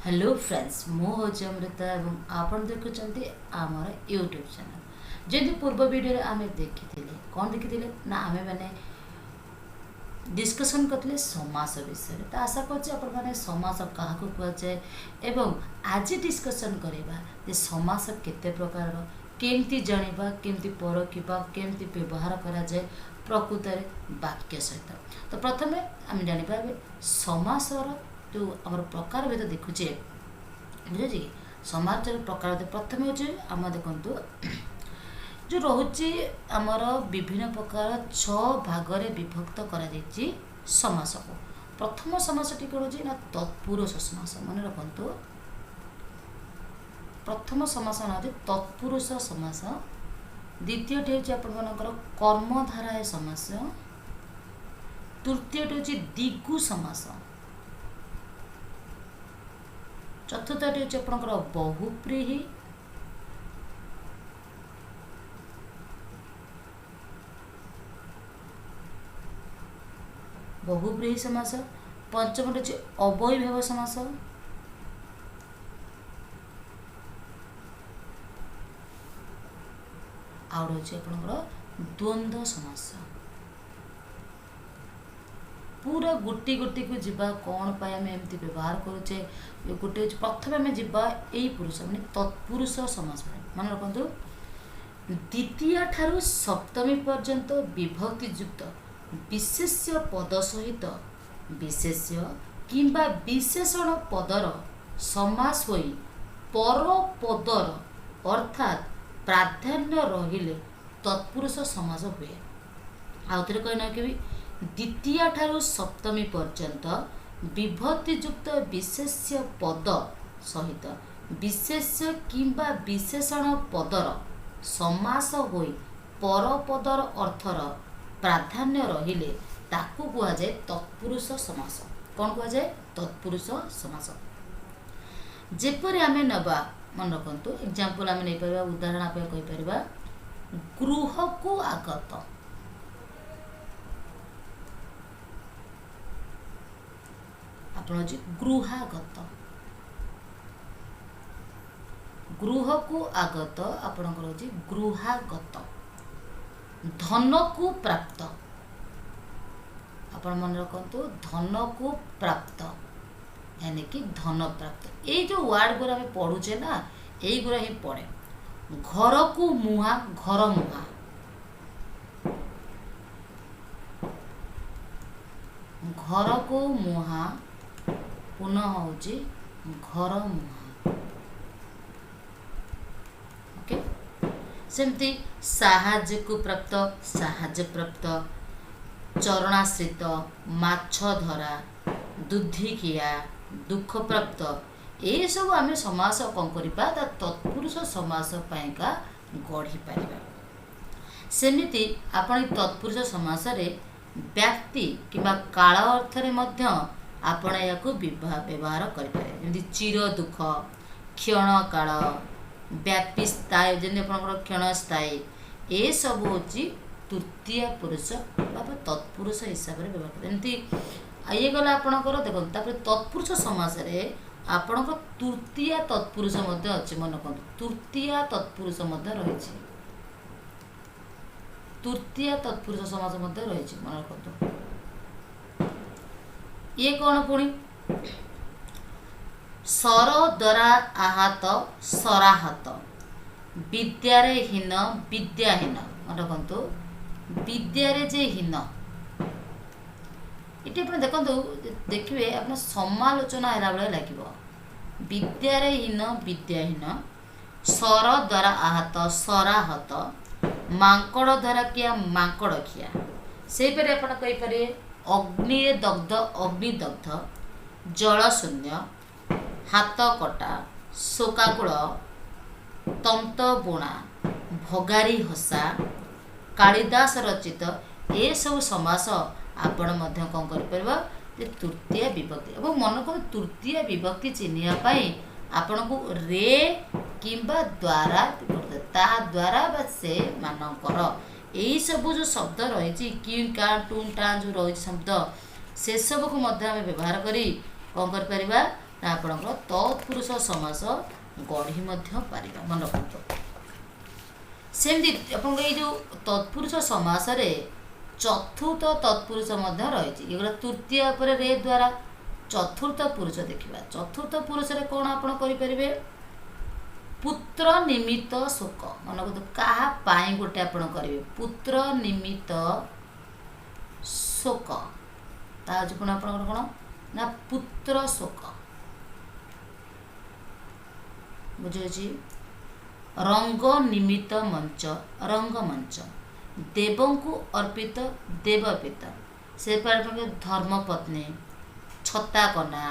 Hello friends मु हूँ अमृता एवं आपण देखुं आमर यूट्यूब चैनल जमी पूर्व वीडियो आम देखी कौन देखी ना आम मैंने डिस्कसन करते समास विषय तो आशा कर समास क्या कहुए एवं आज डिस्कसन करवा समास केते प्रकार केमती जाना केमती परखा केमती व्यवहार करा जाए प्रकृत वाक्य सहित। तो प्रथम आम जाना समासर जो आम प्रकार भेद देखुचे बुझे कि समाज प्रकार प्रथम हूँ आम देखु जो रोचे आमर विभिन्न प्रकार 6 भागरे विभक्त करा समास को। प्रथम समासटी कौन हो ना तत्पुरुष समास मन रखु। प्रथम समास ना तत्पुरुष समास, द्वितीयटी हूँ आपर कर्मधाराय समास, तृतीयटी हूँ दिगु समास, चतुर्थटी हूँ आपंकर बहुप्रीहि, बहुब्रीहि समास, पंचमटी हूँ अवैभव समास, आउट हूँ आपंकर द्वंद्व समास। पूरा गोटी गोटी को जीवा कौन पाए आम एमती व्यवहार करुचे गोटे प्रथम आम जीवा यही पुरुष माने तत्पुरुष समास मन रखु। द्वितीय ठारू सप्तमी पर्यंत विभक्तियुक्त विशेष्य पद सहित विशेष्य किंबा विशेषण पदर समास होई पर पदर अर्थात प्राधान्य रहिले तत्पुरुष समास हुए। आउ थे कहना कि द्वितीय ठारू सप्तमी पर्यंत विभक्तियुक्त विशेष्य पद सहित विशेष्य किंबा विशेषण पदर समास होई पर पदर अर्थर प्राधान्य रहिले ताकू कह जाए तत्पुरुष समास। कौन कह जाए तत्पुरुष समास। जेपरि आमे नबा मन रखु एग्जांपल आमे नहीं पारिबा उदाहरण आप कहि परिबा गृह को आगत। आपण जी गृहागत, गृह को आगत आपणकर जी गृहागत। धन को प्राप्त आपण मन रखु धन को प्राप्त यानी कि धन प्राप्त। ये जो वर्ड गुरा आम पढ़ुचे ना यही गुरा ही पढ़े। घर को मुहा घर मुहा, घर को मुहा पुनः हूँ घर मुहा। ओके सेमती साहाଯ୍य को प्राप्त साहाଯ୍य प्राप्त, चरणाश्रित माछ धरा दुधिकिया दुख प्राप्त ये सब आम समास कौन करवा तत्पुरुष समास पाइका गढ़ी पार। सेमिति आपण तत्पुरुष समास व्यक्ति किंबा काल अर्थरे मध्य आपण या व्यवहार करें। चिर दुख क्षण काल व्यापी स्थायी जमी आप क्षण स्थायी ये सब हूँ तृतीय पुरुष तत्पुरुष हिसाब से व्यवहार करें। एमती ये गला आपणकर देखो तत्पुरुष समास आपणकर तृतीय तत्पुरुष अच्छे मन रखु। तृतीय तत्पुरुष रही तृतीय तत्पुरुष समास रही मन रखु। ये कौन पुणी सर द्वारा आहत सराहत, विद्यारे हीन विद्याहीन मन रखु। विद्यारे जे हीन ये आप देखो देखिए आप समालोचना है बेले लगे। विद्यारे हीन विद्याहीन, सर द्वारा आहत सराहत, मांकड़ द्वारा किया मांकड़ खिया से आपरे अग्नि दग्ध अग्निदग्ध, जलशून्य, हाथ कटा, शोकाकूल, तंत बुणा, भगारी हसा, कालिदास रचित ये सब समास आपण मध्य कौन कर तृतीय विभक्ति। और मन को तृतीय विभक्ति चिन्हवाई आपण को रे किंबा द्वारा ता द्वारा बा से मानकर यही सब जो शब्द रही कि का टून टा जो रही शब्द से सब को व्यवहार करी कौन कर ना आपणकर तत्पुरुष समास गढ़ी मध्य पारिबा मन रखतो। सेमती आपन ये जो तत्पुरुष समास रे चतुर्थ तत्पुरुष मध्य रही एगुला तृतीय पर रे द्वारा चतुर्थ पुरुष देखा। चतुर्थ पुरुष रे कौन आपण करें पुत्र निमित्त शोक मन को क्या गोटे आपण करेंगे पुत्र निमित्त शोक ताज पुणी आप कौन ना पुत्र शोक बुझे रंग निमित्त मंच रंगमंच देवों को अर्पित देवपित से धर्मपत्नी छता कना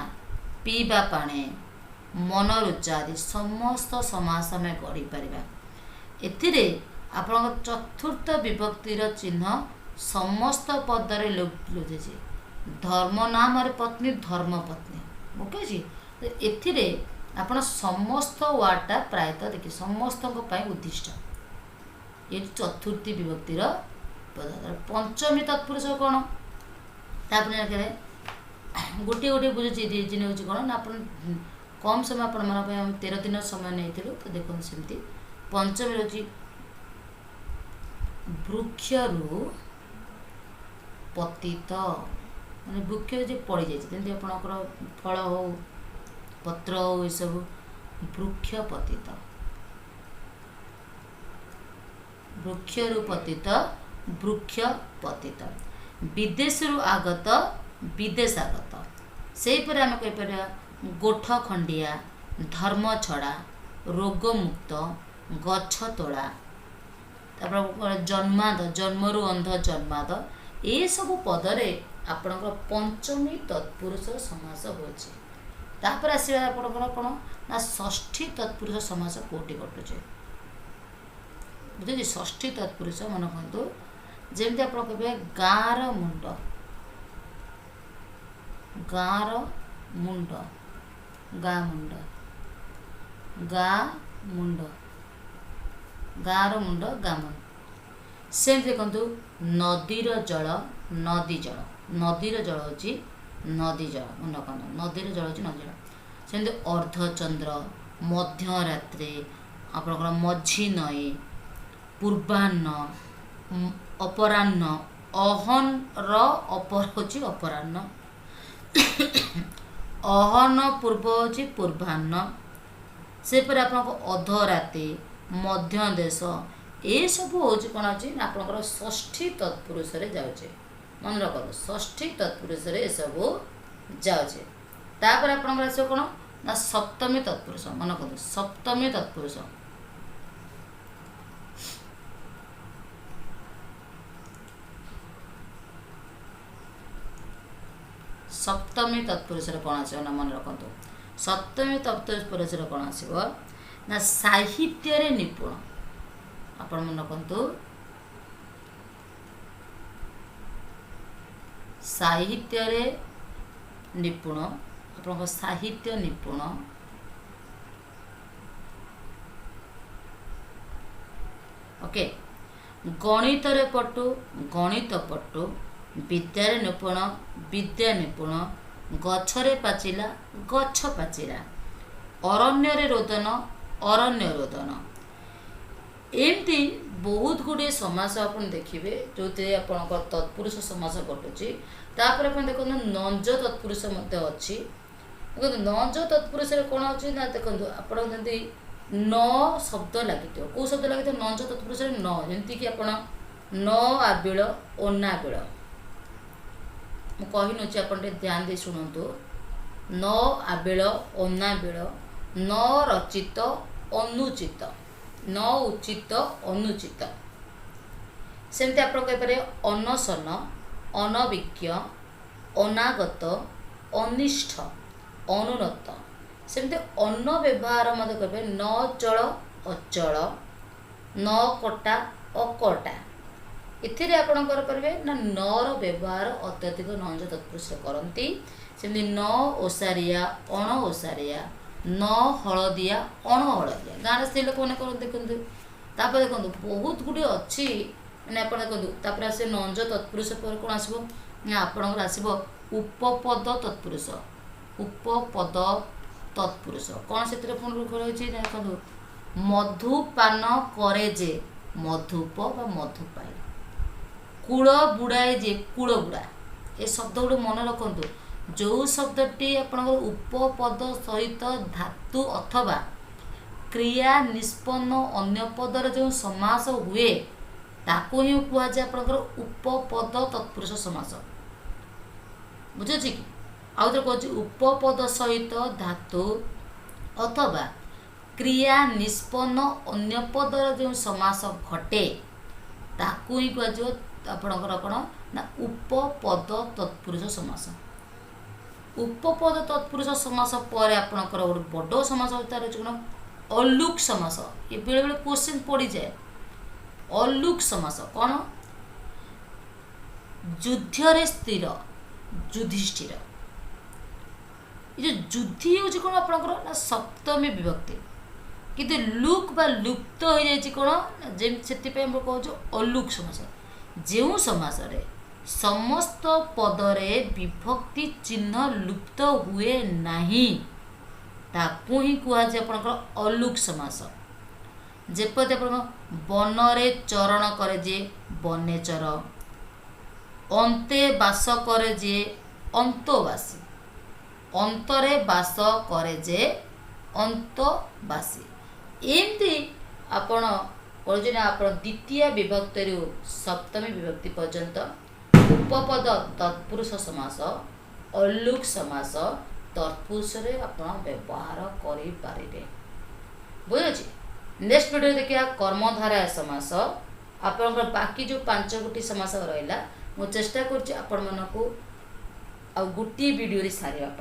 पीवा पाने मनोरुचा आदि समस्त समास में गढ़ी पारिबा। एथिरे आपण चतुर्थ विभक्तिर चिन्ह समस्त पदरे लुझे धर्म नाम पत्नी धर्मपत्नी ओके जी। तो एथिरे आपण समस्त वार्डटा प्रायतः देखिए समस्त उद्दिष्ट ये चतुर्थी विभक्तिर पद। पंचमी तत्पुरुष कौन तापर गोटे गोटे बुझे रिजन हूँ कौन ना आप कम समय आप 13 दिन समय नहीं तो देखो सेमती पंचमी हूँ वृक्षरु पतित माने वृक्ष जो पड़ जाती आपणकर फल हो पत्र हो ये सब वृक्ष पतित वृक्षरु पतित वृक्ष पतित विदेशरु आगत विदेश आगत से आम कहीपर गोठ खंडिया धर्म छड़ा रोग मुक्त गछ तोड़ा जन्माद जन्मरु अंध जन्माद ये सब पदरे आपणकर पंचमी तत्पुरुष समास होछि। तापर आसीबा आपणकर कोन ना षष्ठी तत्पुरुष समास कोटि घटुचे बुझे षष्ठी तत्पुरुष मन कहतु जमी आप कहे गाँर मुंड गाँर मुंड गाँ मुंड गाँ मुंड गाँर मुंड गाँ मुंड सेम देखु नदीर जल नदी जल नदीर जल हूँ नदी जल मन रखना नदीर जल हूँ नदी जल सेमती अर्धचंद्र मध्यरात्रि आपणकर मझी नई पूर्वाह्न अपराह्न अहन अपर हूँ अपराह्न अहन पूर्व हूँ पूर्वाह्न से आप अधराति मध्य देश ये सब हूँ कौन अच्छी आपंकर षष्ठी तत्पुरुष जाऊे मन रख षष्ठी तत्पुरुष ये सब जाऊे तापर आपंकर आस कौन ना सप्तमी तत्पुरुष मन कर सप्तमी तत्पुरुष सप्तमी तत्पुरुष कौन आस मन रखु सप्तमी तत्पुरुष कौन आसो ना साहित्य निपुण आपण मन रखु साहित्य निपुण आप साहित्य निपुण ओके गणित पटु गणित पटु विद्यार निपुण विद्या निपुण गछरे पाचिला गछ पाचिला अरण्य रोदन अरण्य रोदन एमती बहुत गुड़े समास आप देखिए जो आप तत्पुरुष समास घटुची तापर आप देखो नंज तत्पुरुष अच्छी देखो नंज तत्पुरुष कौन अच्छी ना देखो आप न शब्द लगी कौ शब्द लगी नंज तत्पुरुष न जमीक आप न आबिल ओनाबिल कही नौची आप ध्यान दे शुणु न आबिल ओनाबिल न रचित अनुचित न उचित अनुचित सेमती आप कहीपर अनशन अनविज्ञ अनागत अनिष्ठ अनुन्नत सेमती अन्न व्यवहार मत कहे न चल अचल न कटा अकटा इथिरे आपणकर करेंगे ना नर व्यवहार अत्यधिक नंज तत्पुरुष करती सेमती न ओसारिया अण ओसारिया न हलदिया अण हलदिया गाँव स्त्री लोक मैंने कर देखते देखो बहुत गुड़े अच्छी मैंने आप देखो आसे नंज तत्पुरुष पर कौन आसो आपणकर आसो उपपद तत्पुरुष उपपद तत्पुरुष कौन से रही देखो मधुपान करे जे मधुप बा मधु पाए कूड़ बुड़ाए जे कूड़ बुड़ा ए शब्द गुड़ मन रखु जो शब्दटी आपंकर उपपद सहित धातु अथवा क्रिया निष्पन्न अन्य पदर जो समास हुए ताको ही कहुए आपंकर उपपद तत्पुरुष समास बुझे कि आउ थे कह उपपद सहित धातु अथवा क्रिया निष्पन्न अन्य पदर जो समास घटे ताकू ही कह आपणकर कौन ना उपपद तत्पुरुष समास उपपद तत्पुरुष समास पर आपणकर गोटे बड़ समास तार कौन अलुक समास ये बेले बेले क्वेश्चन पड़ जाए अलुक समास कौन युद्धरे स्थिर युधिष्ठिर ये जो युद्धि हूँ कौन आपणकर ना सप्तमी विभक्ति किंतु लुक बा लुप्त हो जाए कौन से कहूँ अलुक समास जो समास रे समस्त पदरे विभक्ति चिन्ह लुप्त हुए नहीं ताकू ही कहुए आपणकर अलुक समास जेपति बनरे चरण करे जे बनेचर अंते बास करे जे अंतवासी अंतरे बास करे जे अंतवासी एमती आपण आप द्वितीय विभक्ति सप्तमी विभक्ति पर्यंत उपपद तत्पुरुष समास अलुक समास तत्पुरुष आप व्यवहार करें बुझे। नेक्स्ट वीडियो देखिए कर्मधारय समास आप बाकी जो 5 गोटी समास रहा मु चेष्टा कर गोटे वीडियो सारे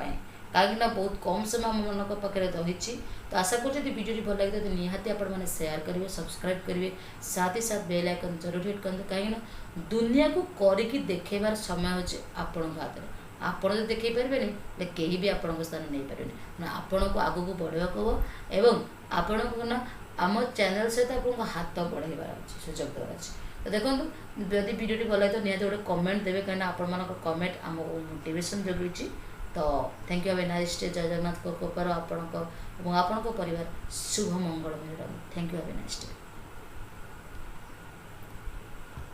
कहीं बहुत कम समय आम मन पाखे रही तो आशा कर वीडियो भल लगे तो निहाती आपने शेयर करेंगे सब्सक्राइब करेंगे साथ ही साथ बेल आइकन जरूर हिट करेंगे कहीं दुनिया को करके देखेबार समय होचे आपण हाथ में आपण तो देखे पारे नहीं कहीं भी आपण स्थान नहीं पारे आपण को आगू को बढ़ावा को एवं आपण को ना आम चैनल सहित आप हाथ बढ़ाइबार अच्छे सुजोग देवार अच्छे तो देखो जदि वीडियो भल लगे तो निहाती गोटे कमेंट देवे कहीं आपण मान कमेंट आमको मोटिवेशन जगुची तो thank you. Have a nice day. जय जगन्नाथ कृपा आपण परिवार शुभ मंगलमय रहो। Thank you. Have a nice day.